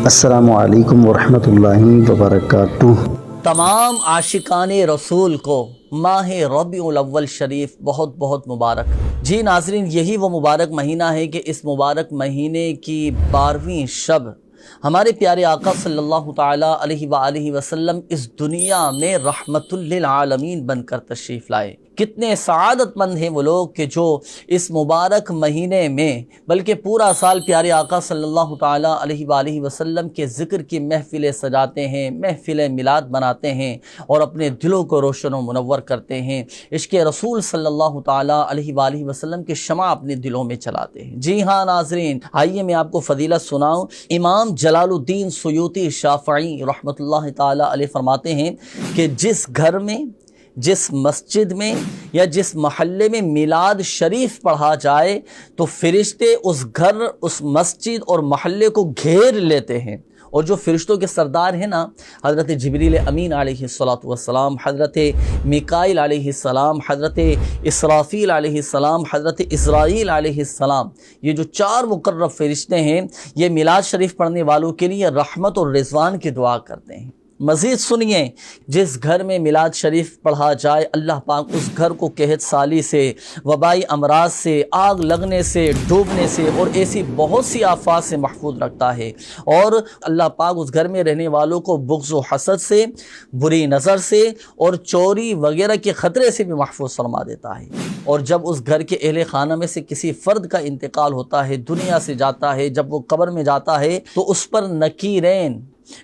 السلام علیکم ورحمۃ اللہ وبرکاتہ۔ تمام عاشقان رسول کو ماہ ربیع الاول شریف بہت بہت مبارک۔ جی ناظرین، یہی وہ مبارک مہینہ ہے کہ اس مبارک مہینے کی 12ویں شب ہمارے پیارے آقا صلی اللہ تعالی علیہ وآلہ وسلم اس دنیا میں رحمت للعالمین بن کر تشریف لائے۔ کتنے سعادت مند ہیں وہ لوگ کہ جو اس مبارک مہینے میں بلکہ پورا سال پیارے آقا صلی اللہ تعالی علیہ وآلہ وسلم کے ذکر کی محفلیں سجاتے ہیں، محفل میلاد بناتے ہیں اور اپنے دلوں کو روشن و منور کرتے ہیں، عشق رسول صلی اللہ تعالی علیہ وآلہ وسلم کے شمع اپنے دلوں میں چلاتے ہیں۔ جی ہاں ناظرین، آئیے میں آپ کو فضیلت سناؤں۔ امام جلال الدین سیوطی شافعی رحمۃ اللہ تعالی علیہ فرماتے ہیں کہ جس گھر میں، جس مسجد میں یا جس محلے میں میلاد شریف پڑھا جائے تو فرشتے اس گھر، اس مسجد اور محلے کو گھیر لیتے ہیں، اور جو فرشتوں کے سردار ہیں نا، حضرت جبریل امین علیہ السلام، حضرت میکائیل علیہ السلام، حضرت اسرافیل علیہ السلام، حضرت اسرائیل علیہ السلام، یہ جو 4 مقرب فرشتے ہیں، یہ میلاد شریف پڑھنے والوں کے لیے رحمت اور رضوان کی دعا کرتے ہیں۔ مزید سنیے، جس گھر میں میلاد شریف پڑھا جائے اللہ پاک اس گھر کو قحط سالی سے، وبائی امراض سے، آگ لگنے سے، ڈوبنے سے اور ایسی بہت سی آفات سے محفوظ رکھتا ہے، اور اللہ پاک اس گھر میں رہنے والوں کو بغض و حسد سے، بری نظر سے اور چوری وغیرہ کے خطرے سے بھی محفوظ فرما دیتا ہے۔ اور جب اس گھر کے اہل خانہ میں سے کسی فرد کا انتقال ہوتا ہے، دنیا سے جاتا ہے، جب وہ قبر میں جاتا ہے تو اس پر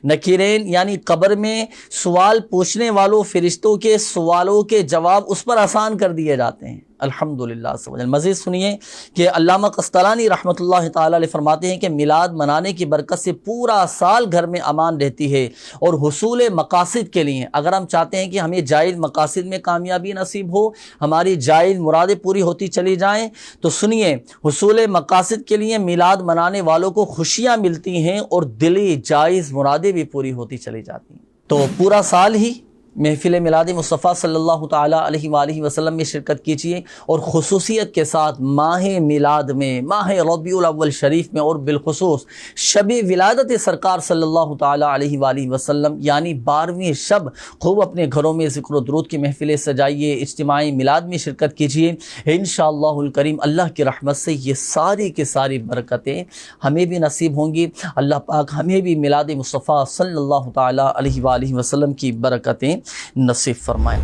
نکیرین یعنی قبر میں سوال پوچھنے والوں فرشتوں کے سوالوں کے جواب اس پر آسان کر دیے جاتے ہیں۔ الحمدللہ۔ مزید سنیے کہ علامہ قسطلانی رحمۃ اللہ تعالی علیہ فرماتے ہیں کہ میلاد منانے کی برکت سے پورا سال گھر میں امان رہتی ہے، اور حصول مقاصد کے لیے، اگر ہم چاہتے ہیں کہ ہمیں جائز مقاصد میں کامیابی نصیب ہو، ہماری جائز مرادیں پوری ہوتی چلی جائیں، تو سنیے، حصول مقاصد کے لیے میلاد منانے والوں کو خوشیاں ملتی ہیں اور دلی جائز مرادیں بھی پوری ہوتی چلی جاتی ہیں۔ تو پورا سال ہی محفل میلاد مصطفیٰ صلی اللہ تعالی علیہ وآلہ وسلم میں شرکت کیجیے، اور خصوصیت کے ساتھ ماہ میلاد میں، ماہ ربیع الاول شریف میں، اور بالخصوص شب ولادت سرکار صلی اللہ تعالی علیہ وآلہ وسلم یعنی 12ویں شب، خوب اپنے گھروں میں ذکر و درود کی محفلیں سجائیے، اجتماعی میلاد میں شرکت کیجیے۔ انشاءاللہ الکریم اللہ کی رحمت سے یہ ساری کی ساری برکتیں ہمیں بھی نصیب ہوں گی۔ اللہ پاک ہمیں بھی میلاد مصطفیٰ صلی اللہ تعالی علیہ وآلہ وسلم کی برکتیں نصیب فرمائیں۔